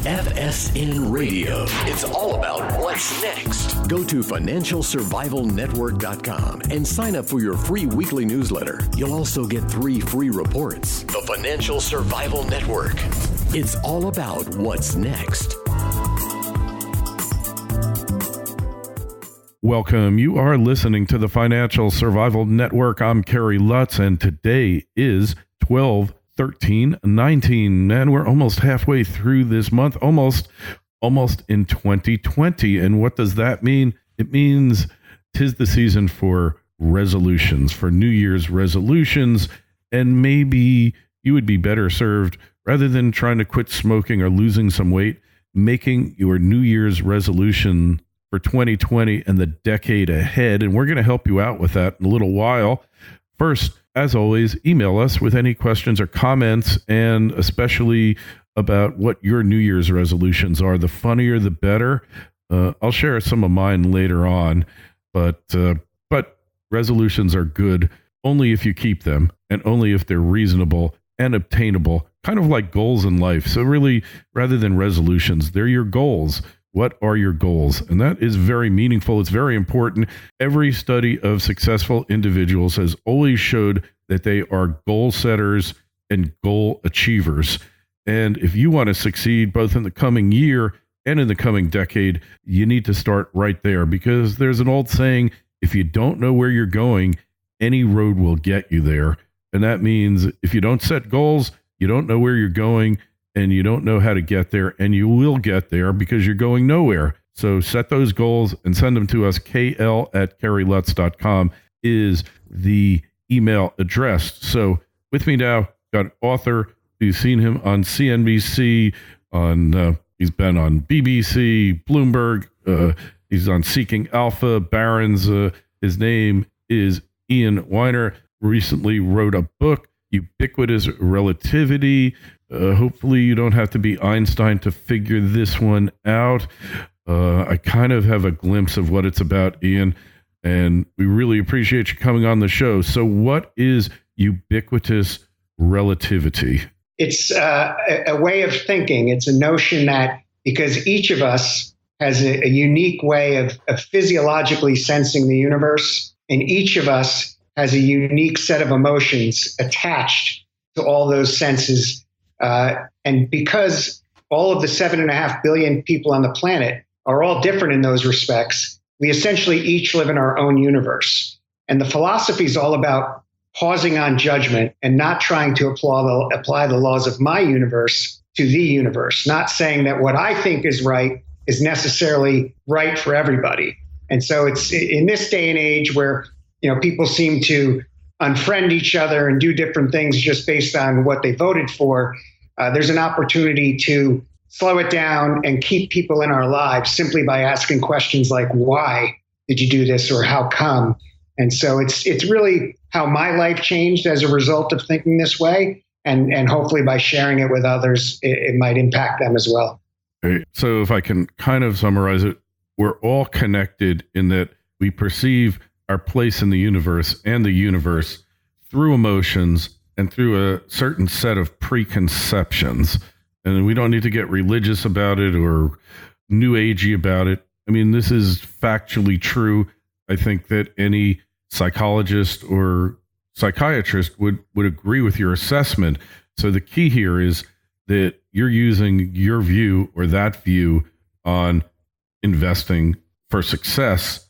FSN Radio. It's all about what's next. Go to financialsurvivalnetwork.com and sign up for your free weekly newsletter. You'll also get 3 free reports. The Financial Survival Network. It's all about what's next. Welcome. You are listening to the Financial Survival Network. I'm Kerry Lutz, and today is 12/13/19, and we're almost halfway through this month, almost in 2020. And what does that mean? It means 'tis the season for resolutions, for New Year's resolutions, and maybe you would be better served, rather than trying to quit smoking or losing some weight, making your New Year's resolution for 2020 and the decade ahead. And we're going to help you out with that in a little while. First, as always, email us with any questions or comments, and especially about what your New Year's resolutions are. The funnier, the better. I'll share some of mine later on, but resolutions are good only if you keep them, and only if they're reasonable and obtainable, kind of like goals in life. So really, rather than resolutions, they're your goals. What are your goals? And that is very meaningful. It's very important. Every study of successful individuals has always showed that they are goal setters and goal achievers. And if you want to succeed both in the coming year and in the coming decade, you need to start right there, because there's an old saying, if you don't know where you're going, any road will get you there. And that means if you don't set goals, you don't know where you're going, and you don't know how to get there, and you will get there because you're going nowhere. So set those goals and send them to us. KL@kerrylutz.com is the email address. So with me now, got author. You've seen him on CNBC, he's been on BBC, Bloomberg, he's on Seeking Alpha, Barron's. His name is Ian Weiner. Recently wrote a book, Ubiquitous Relativity. Hopefully you don't have to be Einstein to figure this one out. I kind of have a glimpse of what it's about, Ian, and we really appreciate you coming on the show. So what is ubiquitous relativity? It's a way of thinking. It's a notion that because each of us has a unique way of physiologically sensing the universe, and each of us has a unique set of emotions attached to all those senses. And because all of the 7.5 billion people on the planet are all different in those respects, we essentially each live in our own universe. And the philosophy is all about pausing on judgment and not trying to apply the laws of my universe to the universe, not saying that what I think is right is necessarily right for everybody. And so it's in this day and age where, people seem to unfriend each other and do different things just based on what they voted for. There's an opportunity to slow it down and keep people in our lives simply by asking questions like, why did you do this, or how come? And so it's really how my life changed as a result of thinking this way. And hopefully by sharing it with others, it might impact them as well. Okay. So if I can kind of summarize it, we're all connected in that we perceive our place in the universe and the universe through emotions and through a certain set of preconceptions. And we don't need to get religious about it or new agey about it. I mean, this is factually true. I think that any psychologist or psychiatrist would agree with your assessment. So the key here is that you're using your view or that view on investing for success,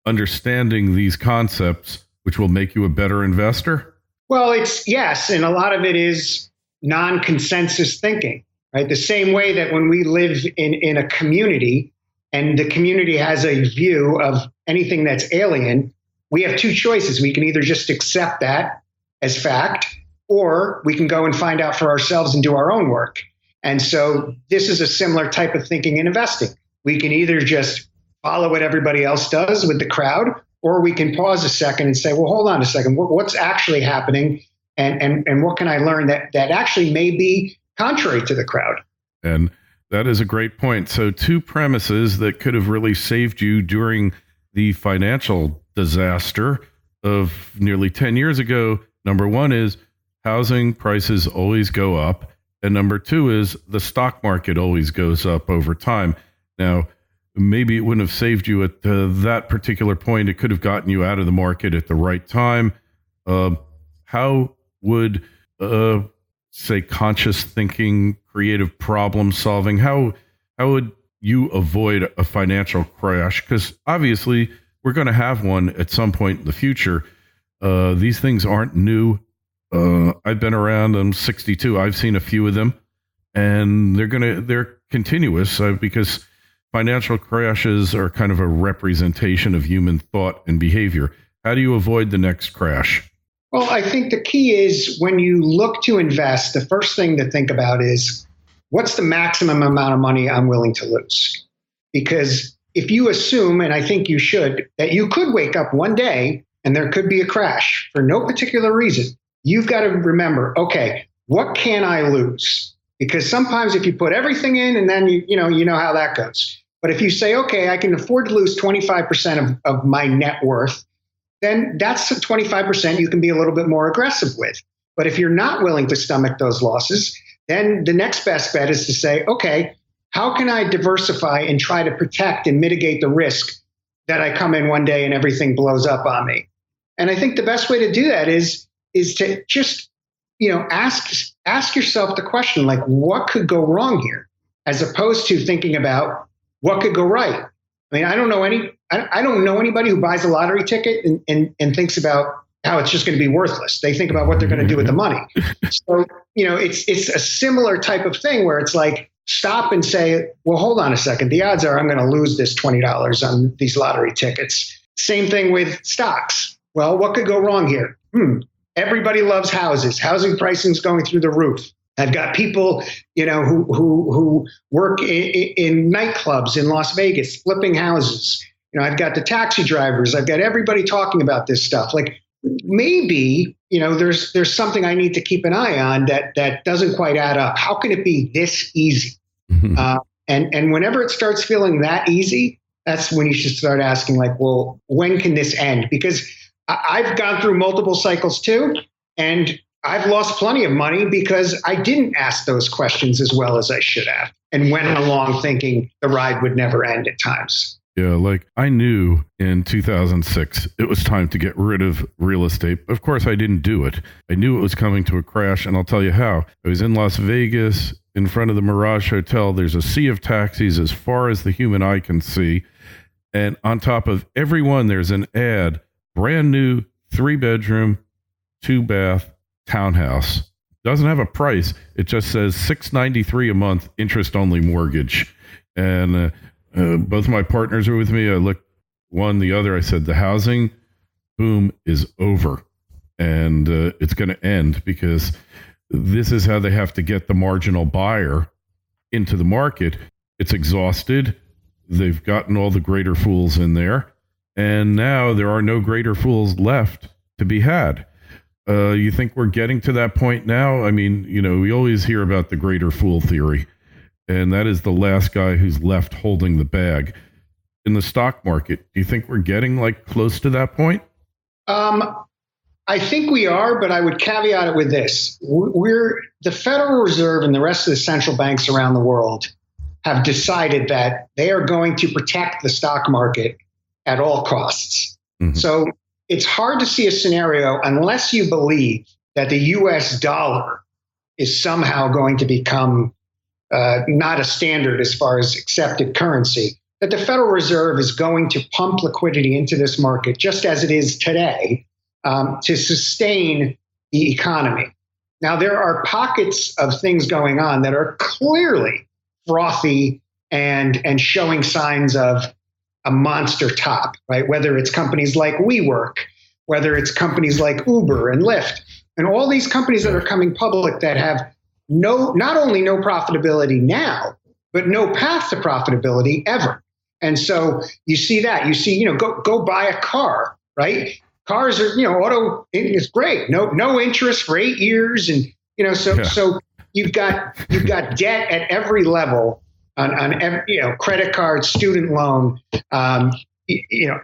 understanding these concepts, which will make you a better investor? Well, yes. And a lot of it is non-consensus thinking, right? The same way that when we live in a community and the community has a view of anything that's alien, we have two choices. We can either just accept that as fact, or we can go and find out for ourselves and do our own work. And so this is a similar type of thinking in investing. We can either just follow what everybody else does with the crowd, or we can pause a second and say, well, hold on a second, what's actually happening? And what can I learn that actually may be contrary to the crowd? And that is a great point. So two premises that could have really saved you during the financial disaster of nearly 10 years ago. Number one is housing prices always go up. And number two is the stock market always goes up over time. Now, maybe it wouldn't have saved you at that particular point. It could have gotten you out of the market at the right time. How would, say, conscious thinking, creative problem solving, how would you avoid a financial crash? Because obviously we're going to have one at some point in the future. These things aren't new. I've been around. I'm 62. I've seen a few of them, and they're continuous because financial crashes are kind of a representation of human thought and behavior. How do you avoid the next crash? Well, I think the key is when you look to invest, the first thing to think about is what's the maximum amount of money I'm willing to lose? Because if you assume, and I think you should, that you could wake up one day and there could be a crash for no particular reason, you've got to remember, okay, what can I lose? Because sometimes if you put everything in and then you know how that goes. But if you say, okay, I can afford to lose 25% of my net worth, then that's 25% you can be a little bit more aggressive with. But if you're not willing to stomach those losses, then the next best bet is to say, okay, how can I diversify and try to protect and mitigate the risk that I come in one day and everything blows up on me? And I think the best way to do that is to just, ask yourself the question, like, what could go wrong here? As opposed to thinking about what could go right. I mean, I don't know anybody who buys a lottery ticket and thinks about how it's just going to be worthless. They think about what they're going to do with the money. So, it's a similar type of thing where it's like, stop and say, well, hold on a second. The odds are I'm going to lose this $20 on these lottery tickets. Same thing with stocks. Well, what could go wrong here? Everybody loves houses. Housing pricing is going through the roof. I've got people, who work in nightclubs in Las Vegas, flipping houses. I've got the taxi drivers. I've got everybody talking about this stuff. Like maybe, there's something I need to keep an eye on that doesn't quite add up. How can it be this easy? And whenever it starts feeling that easy, that's when you should start asking, like, well, when can this end? Because I've gone through multiple cycles too, and I've lost plenty of money because I didn't ask those questions as well as I should have and went along thinking the ride would never end at times. Yeah, like I knew in 2006 it was time to get rid of real estate. Of course, I didn't do it. I knew it was coming to a crash, and I'll tell you how. I was in Las Vegas in front of the Mirage Hotel. There's a sea of taxis as far as the human eye can see. And on top of every one, there's an ad, brand new 3-bedroom, 2-bath townhouse. Doesn't have a price. It just says $693 a month, interest only mortgage. And both my partners were with me. I looked one, the other. I said, the housing boom is over, and it's going to end because this is how they have to get the marginal buyer into the market. It's exhausted. They've gotten all the greater fools in there, and now there are no greater fools left to be had. You think we're getting to that point now? I mean, we always hear about the greater fool theory, and that is the last guy who's left holding the bag. In the stock market, do you think we're getting close to that point? I think we are, but I would caveat it with this. The Federal Reserve and the rest of the central banks around the world have decided that they are going to protect the stock market at all costs. Mm-hmm. So it's hard to see a scenario unless you believe that the US dollar is somehow going to become not a standard as far as accepted currency, that the Federal Reserve is going to pump liquidity into this market just as it is today to sustain the economy. Now, there are pockets of things going on that are clearly frothy and showing signs of a monster top, right? Whether it's companies like WeWork, whether it's companies like Uber and Lyft, and all these companies that are coming public that have not only no profitability now, but no path to profitability ever. And so you see that. You see, go buy a car, right? Cars are, auto is great. No interest for 8 years, and so you've got debt at every level on every, credit card, student loan,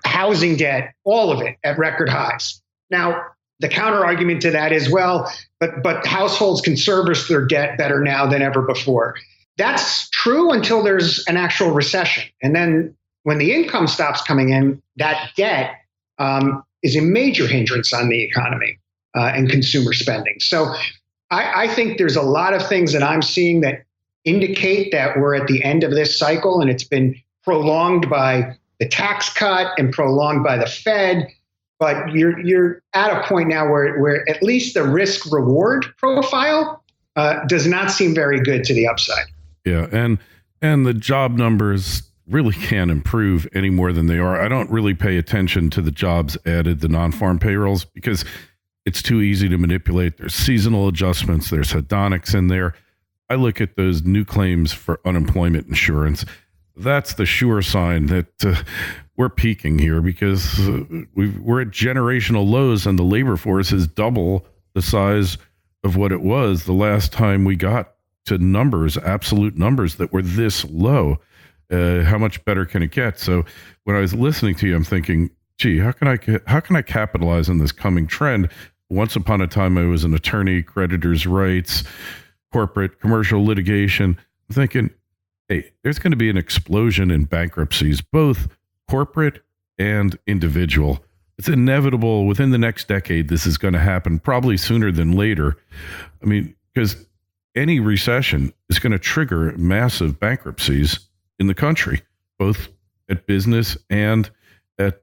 housing debt, all of it at record highs. Now, the counter argument to that is, well, but households can service their debt better now than ever before. That's true until there's an actual recession. And then when the income stops coming in, that debt is a major hindrance on the economy and consumer spending. So I think there's a lot of things that I'm seeing that indicate that we're at the end of this cycle, and it's been prolonged by the tax cut and prolonged by the Fed. But you're at a point now where at least the risk reward profile does not seem very good to the upside. Yeah, and the job numbers really can't improve any more than they are. I don't really pay attention to the jobs added, the non-farm payrolls, because it's too easy to manipulate. There's seasonal adjustments. There's hedonics in there. I look at those new claims for unemployment insurance. That's the sure sign that we're peaking here, because we're at generational lows, and the labor force is double the size of what it was the last time we got to numbers, absolute numbers that were this low. How much better can it get? So when I was listening to you, I'm thinking, gee, how can I capitalize on this coming trend? Once upon a time, I was an attorney, creditors' rights, corporate, commercial litigation. I'm thinking, hey, there's going to be an explosion in bankruptcies, both corporate and individual. It's inevitable within the next decade. This is going to happen, probably sooner than later. I mean, because any recession is going to trigger massive bankruptcies in the country, both at business and at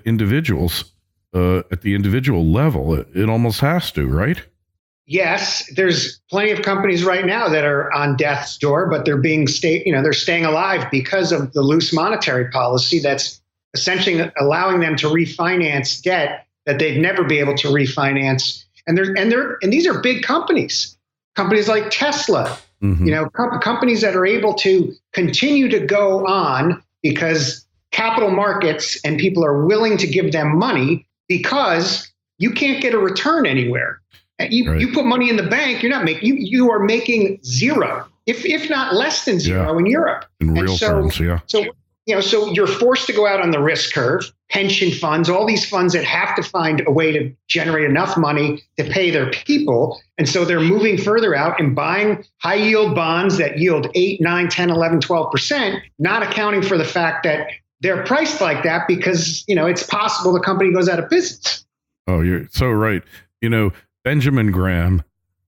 individuals, at the individual level. It almost has to, right? Yes, there's plenty of companies right now that are on death's door, but they're they're staying alive because of the loose monetary policy that's essentially allowing them to refinance debt that they'd never be able to refinance. And these are big companies like Tesla, companies that are able to continue to go on because capital markets and people are willing to give them money because you can't get a return anywhere. You put money in the bank, you are making zero, if not less than zero in Europe. In real terms, yeah. So you're forced to go out on the risk curve, pension funds, all these funds that have to find a way to generate enough money to pay their people. And so they're moving further out and buying high yield bonds that yield 8, 9, 10, 11, 12%, not accounting for the fact that they're priced like that because, it's possible the company goes out of business. Oh, you're so right. Benjamin Graham,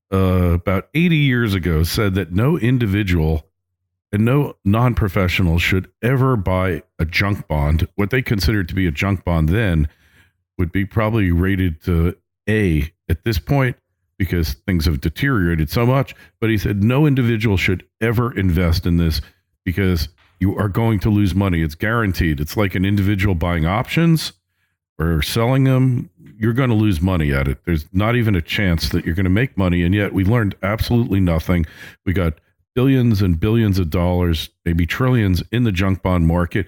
about 80 years ago, said that no individual and no non-professional should ever buy a junk bond. What they considered to be a junk bond then would be probably rated to A at this point because things have deteriorated so much. But he said no individual should ever invest in this because you are going to lose money. It's guaranteed. It's like an individual buying options or selling them. You're going to lose money at it. There's not even a chance that you're going to make money. And yet we learned absolutely nothing. We got billions and billions of dollars, maybe trillions in the junk bond market.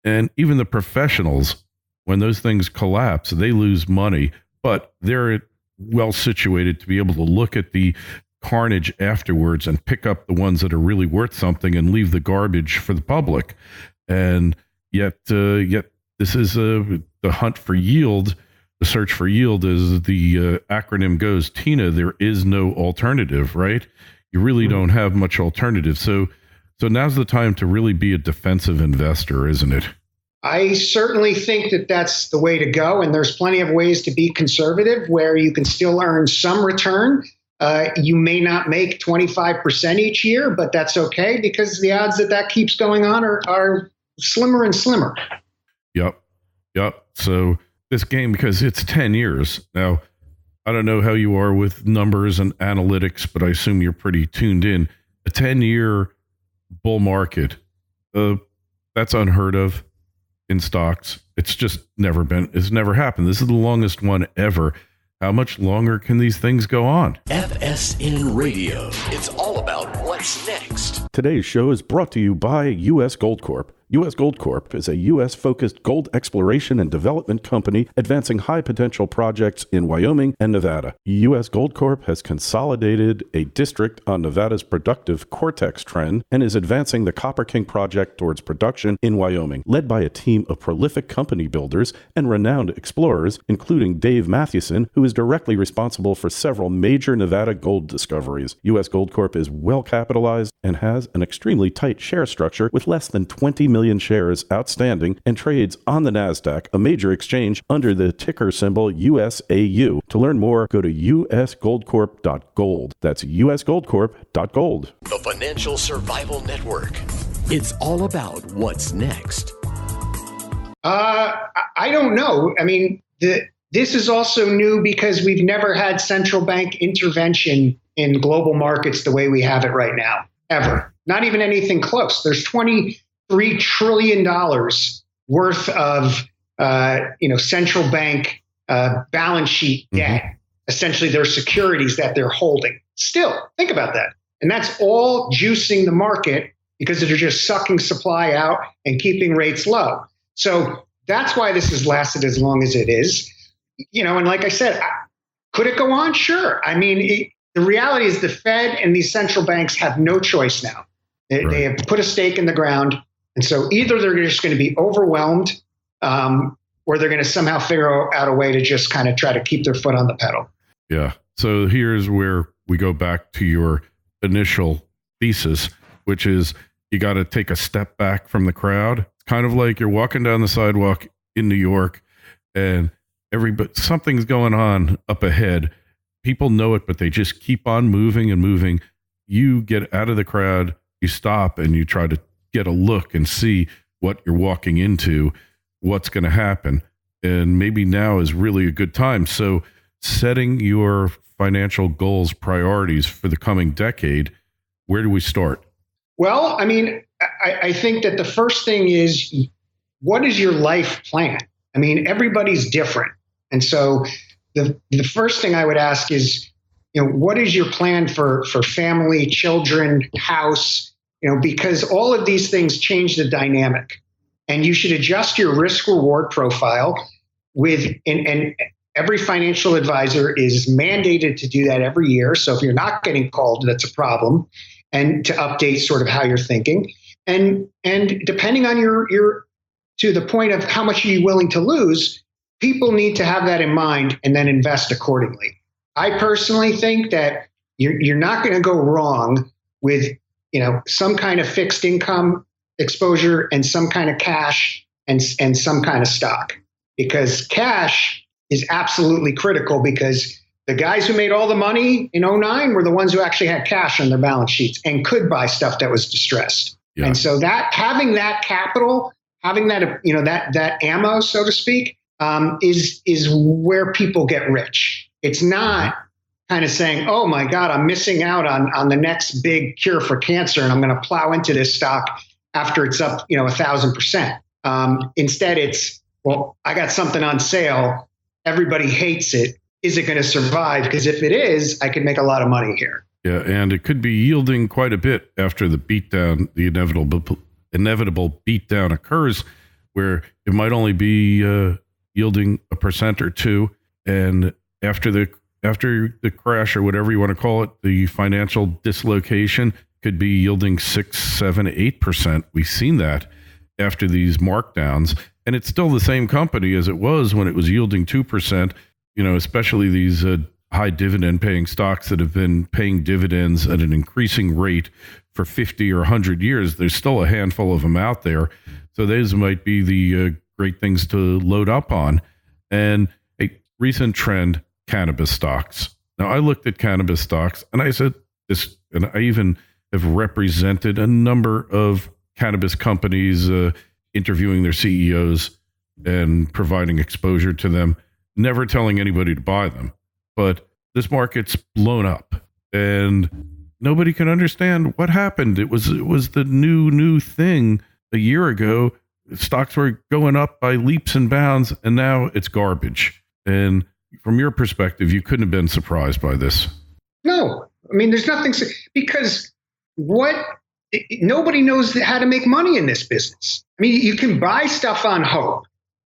And even the professionals, when those things collapse, they lose money, but they're well situated to be able to look at the carnage afterwards and pick up the ones that are really worth something and leave the garbage for the public. And yet this is the hunt for yield. The search for yield, as the acronym goes, Tina, there is no alternative, right? You really don't have much alternative. So now's the time to really be a defensive investor, isn't it? I certainly think that that's the way to go. And there's plenty of ways to be conservative where you can still earn some return. You may not make 25% each year, but that's okay because the odds that keeps going on are slimmer and slimmer. Yep. So this game, because it's 10 years. Now, I don't know how you are with numbers and analytics, but I assume you're pretty tuned in. A 10-year bull market, that's unheard of in stocks. It's just it's never happened. This is the longest one ever. How much longer can these things go on? FSN Radio. It's all about what's next. Today's show is brought to you by U.S. Gold Corp. U.S. Gold Corp is a U.S.-focused gold exploration and development company advancing high-potential projects in Wyoming and Nevada. U.S. Gold Corp has consolidated a district on Nevada's productive Cortex Trend and is advancing the Copper King project towards production in Wyoming, led by a team of prolific company builders and renowned explorers, including Dave Mathewson, who is directly responsible for several major Nevada gold discoveries. U.S. Gold Corp is well capitalized and has an extremely tight share structure with less than 20 million shares outstanding and trades on the NASDAQ, a major exchange, under the ticker symbol USAU. To learn more, go to usgoldcorp.gold. That's usgoldcorp.gold. The Financial Survival Network. It's all about what's next. I don't know. I mean, this is also new because we've never had central bank intervention in global markets the way we have it right now, ever. Not even anything close. There's $23 trillion worth of central bank balance sheet debt. Essentially, their securities that they're holding. Still, think about that. And that's all juicing the market because they're just sucking supply out and keeping rates low. So that's why this has lasted as long as it is. And like I said, could it go on? Sure. I mean, the reality is the Fed and these central banks have no choice now. They have put a stake in the ground. And so either they're just going to be overwhelmed or they're going to somehow figure out a way to just kind of try to keep their foot on the pedal. Yeah. So here's where we go back to your initial thesis, which is you got to take a step back from the crowd. It's kind of like you're walking down the sidewalk in New York and something's going on up ahead. People know it, but they just keep on moving and moving. You get out of the crowd, you stop, and you try to get a look and see what you're walking into, what's going to happen. And maybe now is really a good time. So setting your financial goals, priorities for the coming decade, where do we start? Well, I mean, I think that the first thing is, what is your life plan? I mean, everybody's different. And so the first thing I would ask is, what is your plan for family, children, house? Because all of these things change the dynamic, and you should adjust your risk reward profile and every financial advisor is mandated to do that every year. So if you're not getting called, that's a problem, and to update sort of how you're thinking. And depending on your to the point of how much are you willing to lose, people need to have that in mind and then invest accordingly. I personally think that you're not going to go wrong with some kind of fixed income exposure and some kind of cash and some kind of stock, because cash is absolutely critical, because the guys who made all the money in 2009 were the ones who actually had cash on their balance sheets and could buy stuff that was distressed. Yeah. And so that having that capital, having that, that ammo, so to speak, is where people get rich. It's not kind of saying, oh my God, I'm missing out on the next big cure for cancer, and I'm going to plow into this stock after it's up, 1,000%. Instead, it's, well, I got something on sale. Everybody hates it. Is it going to survive? Because if it is, I could make a lot of money here. Yeah, and it could be yielding quite a bit after the beatdown, the inevitable beatdown occurs, where it might only be yielding 1% or 2%, and after the crash, or whatever you want to call it, the financial dislocation could be yielding 6%, 7%, 8%. We've seen that after these markdowns, and it's still the same company as it was when it was yielding 2%. Especially these high dividend paying stocks that have been paying dividends at an increasing rate for 50 or 100 years. There's still a handful of them out there. So those might be the great things to load up on. And a recent trend, cannabis stocks. Now, I looked at cannabis stocks and I said this, and I even have represented a number of cannabis companies, interviewing their CEOs and providing exposure to them, never telling anybody to buy them. But this market's blown up and nobody can understand what happened. It was the new thing a year ago. Stocks were going up by leaps and bounds, and now it's garbage. And from your perspective, you couldn't have been surprised by this. No, I mean, there's nothing, because what nobody knows how to make money in this business. I mean, you can buy stuff on hope,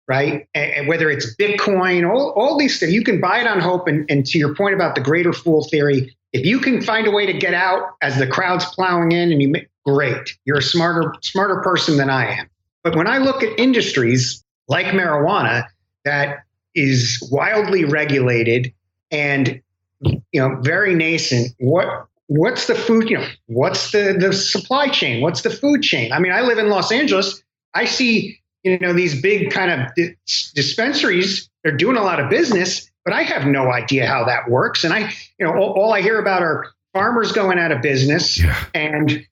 right? And whether it's Bitcoin, all these things, you can buy it on hope. And to your point about the greater fool theory, if you can find a way to get out as the crowd's plowing in, and great, you're a smarter person than I am. But when I look at industries like marijuana that is wildly regulated and very nascent, what's the food? What's the supply chain? What's the food chain? I mean, I live in Los Angeles. I see these big kind of dispensaries. They're doing a lot of business, but I have no idea how that works. And all I hear about are farmers going out of business and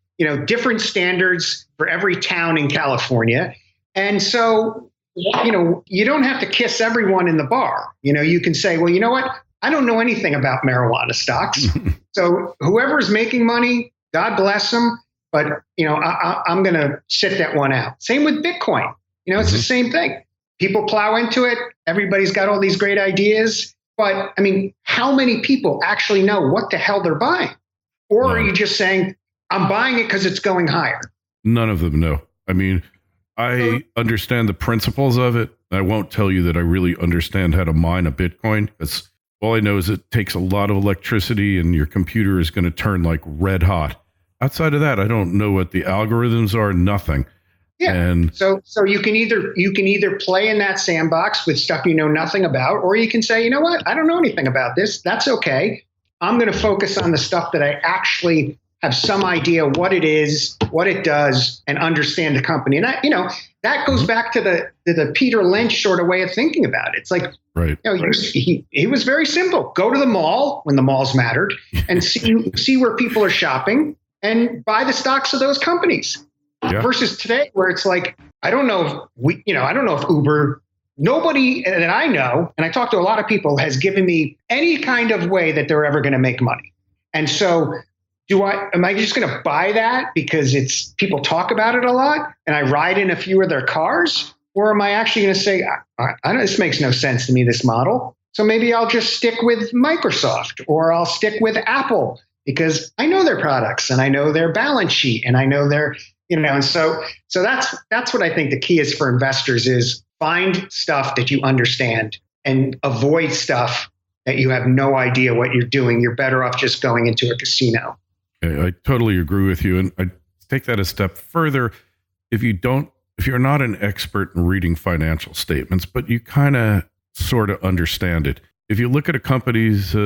different standards for every town in California. And so, you don't have to kiss everyone in the bar. You can say, well, you know what? I don't know anything about marijuana stocks. So whoever's making money, God bless them. But, I'm going to sit that one out. Same with Bitcoin. It's the same thing. People plow into it. Everybody's got all these great ideas. But I mean, how many people actually know what the hell they're buying? Or are you just saying, I'm buying it because it's going higher? None of them know. I mean, I understand the principles of it. I won't tell you that I really understand how to mine a Bitcoin, because all I know is it takes a lot of electricity and your computer is going to turn like red hot. Outside of that, I don't know what the algorithms are, nothing. Yeah. And so you can either play in that sandbox with stuff you know nothing about, or you can say, you know what, I don't know anything about this. That's okay. I'm going to focus on the stuff that I actually have some idea what it is, what it does, and understand the company. And that goes back to the Peter Lynch sort of way of thinking about it. It's like, right. He was very simple. Go to the mall when the malls mattered and see where people are shopping and buy the stocks of those companies. Yeah. Versus today, where it's like, I don't know if Uber, nobody that I know, and I talk to a lot of people, has given me any kind of way that they're ever going to make money. And so am I just going to buy that because people talk about it a lot and I ride in a few of their cars? Or am I actually going to say, this makes no sense to me, this model. So maybe I'll just stick with Microsoft, or I'll stick with Apple because I know their products and I know their balance sheet and I know their, and so that's what I think the key is for investors is find stuff that you understand and avoid stuff that you have no idea what you're doing. You're better off just going into a casino. I totally agree with you. And I take that a step further. If you're not an expert in reading financial statements, but you kind of sort of understand it. If you look at a company's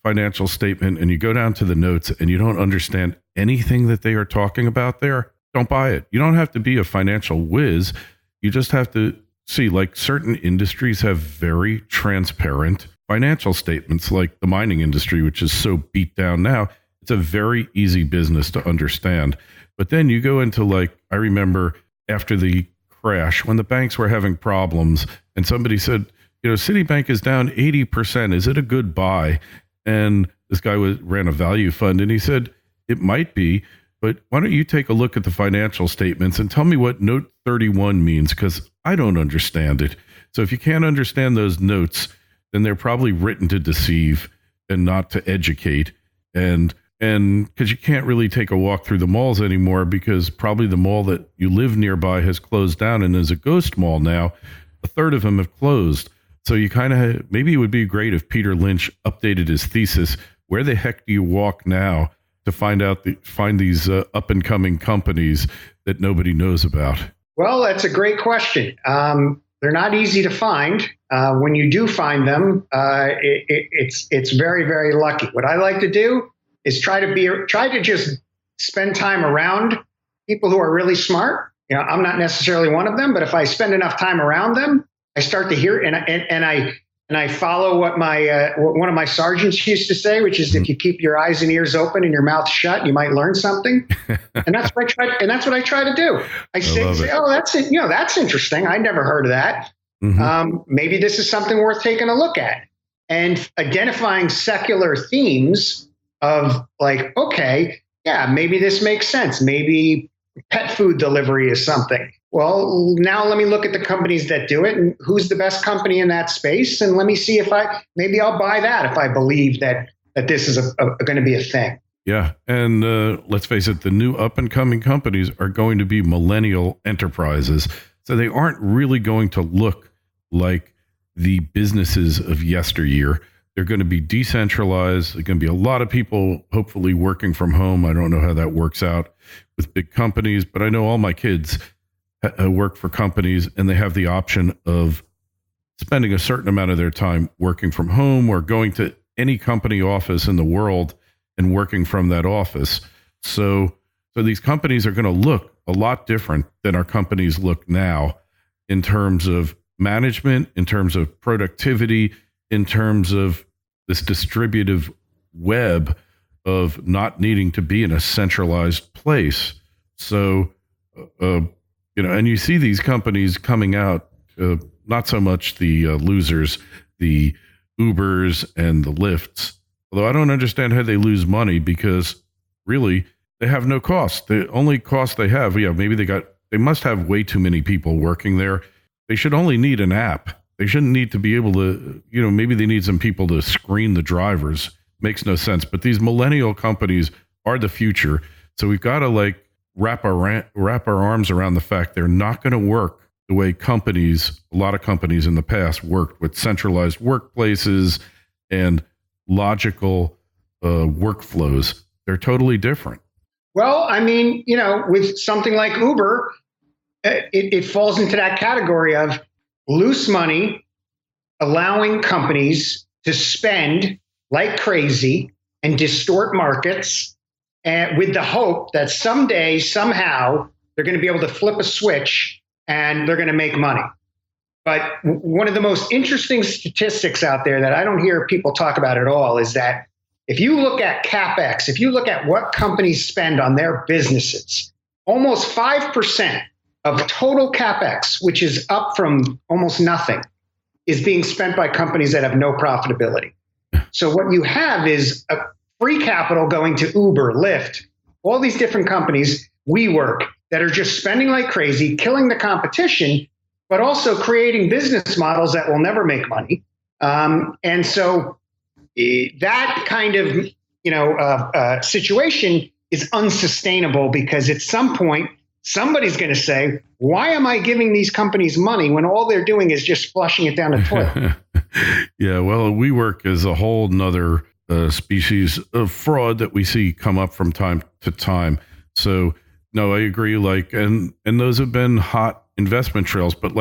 financial statement and you go down to the notes and you don't understand anything that they are talking about there, don't buy it. You don't have to be a financial whiz. You just have to see, like, certain industries have very transparent financial statements, like the mining industry, which is so beat down now. It's a very easy business to understand. But then you go into, like, I remember after the crash when the banks were having problems and somebody said, Citibank is down 80%. Is it a good buy? And this guy ran a value fund and he said, it might be, but why don't you take a look at the financial statements and tell me what note 31 means? Because I don't understand it. So if you can't understand those notes, then they're probably written to deceive and not to educate. And because you can't really take a walk through the malls anymore, because probably the mall that you live nearby has closed down and is a ghost mall now. A third of them have closed. So you maybe it would be great if Peter Lynch updated his thesis. Where the heck do you walk now to find these up and coming companies that nobody knows about? Well, that's a great question. They're not easy to find. When you do find them, it's very, very lucky. What I like to do is try to just spend time around people who are really smart. I'm not necessarily one of them, but if I spend enough time around them, I start to hear and I follow what one of my sergeants used to say, which is if you keep your eyes and ears open and your mouth shut, you might learn something. And that's what I try to do. I say, oh, that's it. That's interesting. I never heard of that. Mm-hmm. Maybe this is something worth taking a look at. And identifying secular themes of like, okay, yeah, maybe this makes sense. Maybe pet food delivery is something. Well, now let me look at the companies that do it and who's the best company in that space. And let me see if maybe I'll buy that if I believe that this is going to be a thing. Yeah. And let's face it, the new up and coming companies are going to be millennial enterprises. So they aren't really going to look like the businesses of yesteryear. They're going to be decentralized. There's going to be a lot of people hopefully working from home. I don't know how that works out with big companies, but I know all my kids work for companies and they have the option of spending a certain amount of their time working from home or going to any company office in the world and working from that office. So these companies are going to look a lot different than our companies look now in terms of management, in terms of productivity, in terms of this distributive web of not needing to be in a centralized place. So, and you see these companies coming out, not so much the losers, the Ubers and the Lyfts, although I don't understand how they lose money because really they have no cost. The only cost they have, maybe they must have way too many people working there. They should only need an app. They shouldn't need to be able to, maybe they need some people to screen the drivers. Makes no sense. But these millennial companies are the future. So we've got to wrap our arms around the fact they're not going to work the way a lot of companies in the past worked with centralized workplaces and logical workflows. They're totally different. Well, I mean, with something like Uber, it falls into that category of loose money, allowing companies to spend like crazy and distort markets, and with the hope that someday, somehow, they're going to be able to flip a switch and they're going to make money. But one of the most interesting statistics out there that I don't hear people talk about at all is that if you look at CapEx, if you look at what companies spend on their businesses, almost 5% of total CapEx, which is up from almost nothing, is being spent by companies that have no profitability. So what you have is a free capital going to Uber, Lyft, all these different companies, WeWork, that are just spending like crazy, killing the competition, but also creating business models that will never make money. And so that kind of situation is unsustainable because at some point, somebody's going to say, why am I giving these companies money when all they're doing is just flushing it down the toilet? Yeah, well, WeWork is a whole nother species of fraud that we see come up from time to time. So, no, I agree. And those have been hot investment trails. But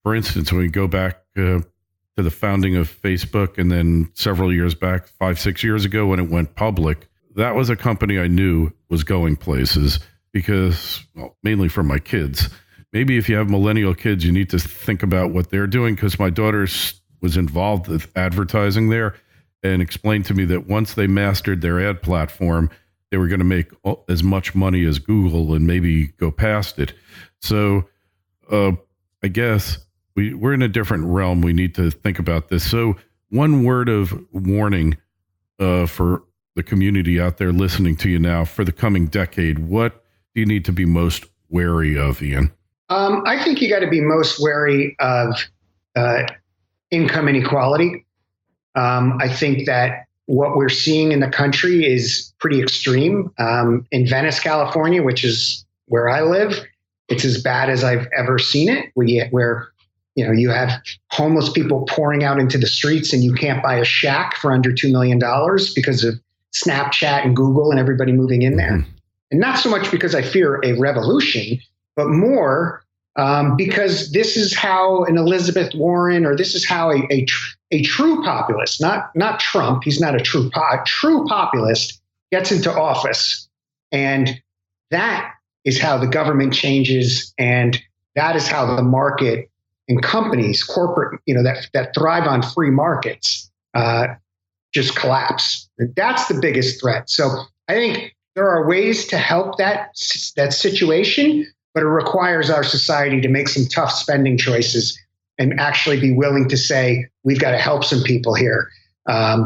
for instance, when we go back to the founding of Facebook and then several years back, 5-6 years ago when it went public, that was a company I knew was going places. Because, mainly for my kids. Maybe if you have millennial kids, you need to think about what they're doing because my daughter was involved with advertising there and explained to me that once they mastered their ad platform, they were going to make as much money as Google and maybe go past it. So I guess we're in a different realm. We need to think about this. So one word of warning for the community out there listening to you now for the coming decade, what do you need to be most wary of, Ian? I think you got to be most wary of income inequality. I think that what we're seeing in the country is pretty extreme. In Venice, California, which is where I live, it's as bad as I've ever seen it. Where you have homeless people pouring out into the streets and you can't buy a shack for under $2 million because of Snapchat and Google and everybody moving in there. Mm-hmm. And not so much because I fear a revolution, but more because this is how an Elizabeth Warren, or this is how a true populist, not Trump, he's not a true populist, gets into office. And that is how the government changes, and that is how the market and companies, corporate, that thrive on free markets, just collapse. And that's the biggest threat. So I think there are ways to help that situation, but it requires our society to make some tough spending choices and actually be willing to say, we've got to help some people here,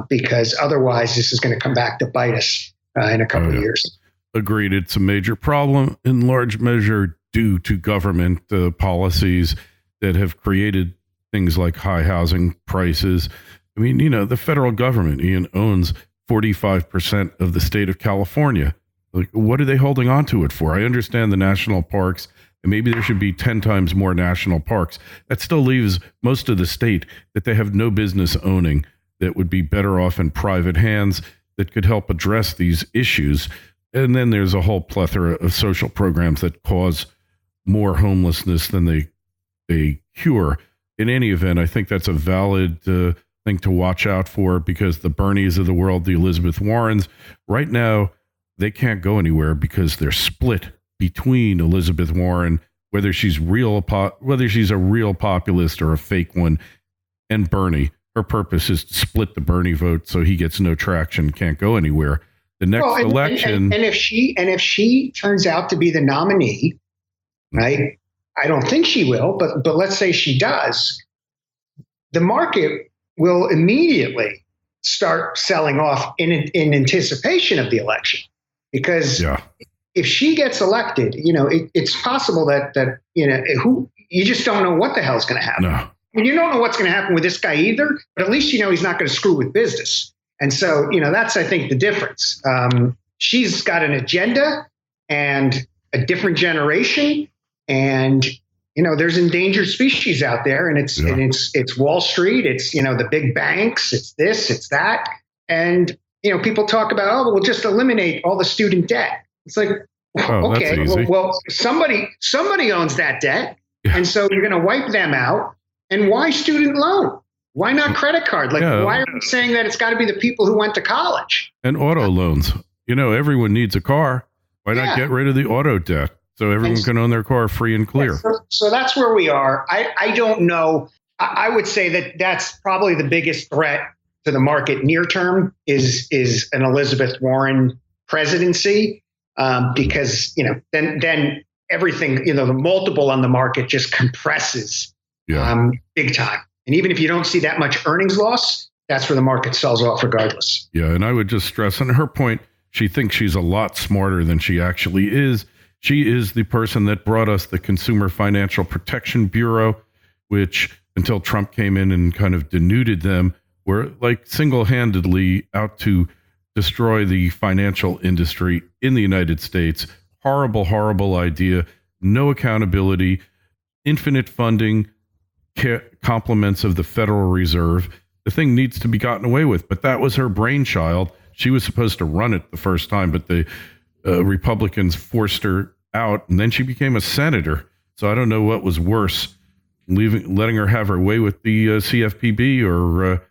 because otherwise this is going to come back to bite us in a couple of years. Agreed. It's a major problem in large measure due to government policies that have created things like high housing prices. I mean, the federal government, Ian, owns 45% of the state of California. Like, what are they holding on to it for? I understand the national parks, and maybe there should be 10 times more national parks. That still leaves most of the state that they have no business owning, that would be better off in private hands, that could help address these issues. And then there's a whole plethora of social programs that cause more homelessness than they cure. In any event, I think that's a valid thing to watch out for, because the Bernies of the world, the Elizabeth Warrens, right now, they can't go anywhere because they're split between Elizabeth Warren, whether she's a real populist or a fake one, and Bernie. Her purpose is to split the Bernie vote so he gets no traction, can't go anywhere. The next election, and if she turns out to be the nominee, right? I don't think she will, but let's say she does. The market will immediately start selling off in anticipation of the election, because if she gets elected, it's possible that you just don't know what the hell's going to happen. No. You don't know what's going to happen with this guy either, but at least he's not going to screw with business. And so, that's, I think, the difference. She's got an agenda and a different generation, and there's endangered species out there, and it's Wall Street, it's the big banks, it's this, it's that, and people talk about, we'll just eliminate all the student debt. It's like, okay, well, somebody owns that debt, and so you're going to wipe them out. And why student loan? Why not credit card? Why are we saying that it's got to be the people who went to college? And auto loans. Everyone needs a car. Why not get rid of the auto debt so everyone can own their car free and clear? So that's where we are. I don't know. I would say that's probably the biggest threat to the market near term is an Elizabeth Warren presidency, because then everything, the multiple on the market just compresses. Big time. And even if you don't see that much earnings loss, that's where the market sells off regardless. Yeah. And I would just stress on her point, she thinks she's a lot smarter than she actually is. She is the person that brought us the Consumer Financial Protection Bureau, which until Trump came in and kind of denuded them, were like single-handedly out to destroy the financial industry in the United States. Horrible, horrible idea. No accountability, infinite funding, compliments of the Federal Reserve. The thing needs to be gotten away with, but that was her brainchild. She was supposed to run it the first time, but the Republicans forced her out, and then she became a senator. So I don't know what was worse, letting her have her way with the CFPB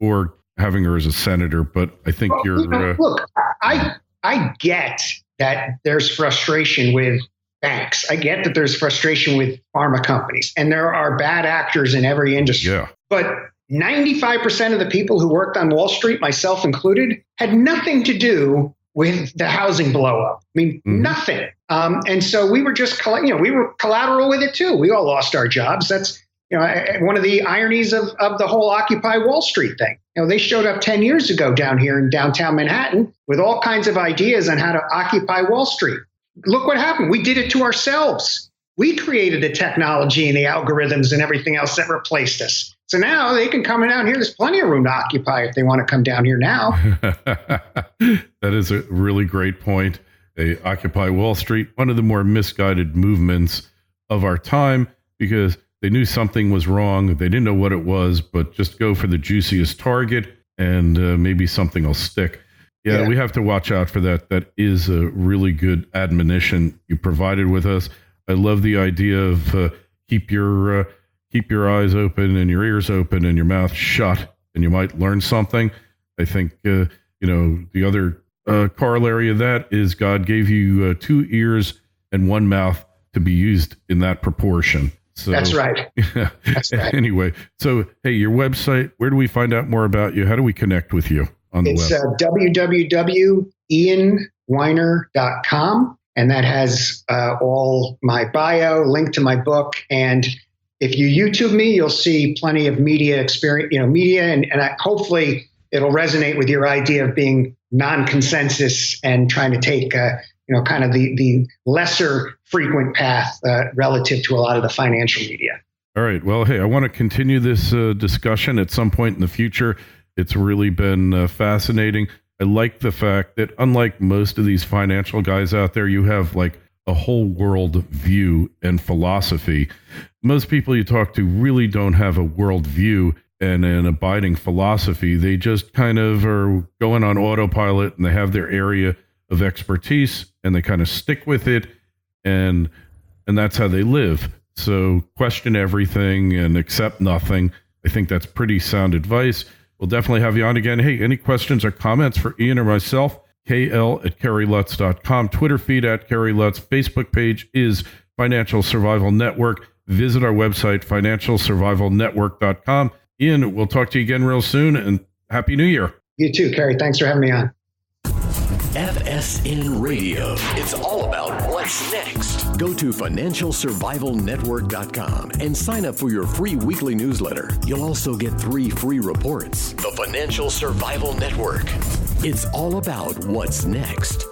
or having her as a senator. But I think look, I get that there's frustration with banks. I get that there's frustration with pharma companies, and there are bad actors in every industry. Yeah. But 95% of the people who worked on Wall Street, myself included, had nothing to do with the housing blow up. I mean, nothing. And so we were just, we were collateral with it too. We all lost our jobs. That's, one of the ironies of the whole Occupy Wall Street thing. They showed up 10 years ago down here in downtown Manhattan with all kinds of ideas on how to occupy Wall Street. Look what happened. We did it to ourselves. We created the technology and the algorithms and everything else that replaced us. So now they can come down here. There's plenty of room to occupy if they want to come down here now. That is a really great point. Occupy Wall Street, one of the more misguided movements of our time, because they knew something was wrong. They didn't know what it was, but just go for the juiciest target and maybe something will stick. Yeah, we have to watch out for that. That is a really good admonition you provided with us. I love the idea of keep your eyes open and your ears open and your mouth shut, and you might learn something. I think the other corollary of that is God gave you 2 ears and 1 mouth to be used in that proportion. So, that's right. That's right. Anyway, so hey, your website. Where do we find out more about you? How do we connect with you on the web? It's www.ianweiner.com. And that has all my bio, link to my book. And if you YouTube me, you'll see plenty of media experience, media. And hopefully it'll resonate with your idea of being non-consensus and trying to take, kind of the lesser frequent path relative to a lot of the financial media. All right. Well, hey, I want to continue this discussion at some point in the future. It's really been fascinating. I like the fact that unlike most of these financial guys out there, you have like a whole world view and philosophy. Most people you talk to really don't have a world view and an abiding philosophy. They just kind of are going on autopilot, and they have their area of expertise and they kind of stick with it, and that's how they live. So question everything and accept nothing. I think that's pretty sound advice. We'll definitely have you on again. Hey, any questions or comments for Ian or myself? KL@KerryLutz.com, Twitter feed @KerryLutz, Facebook page is Financial Survival Network. Visit our website, financialsurvivalnetwork.com. Ian, we'll talk to you again real soon, and Happy New Year. You too, Kerry. Thanks for having me on. FSN Radio. It's all about what's next. Go to financialsurvivalnetwork.com and sign up for your free weekly newsletter. You'll also get 3 free reports. The Financial Survival Network. It's all about what's next.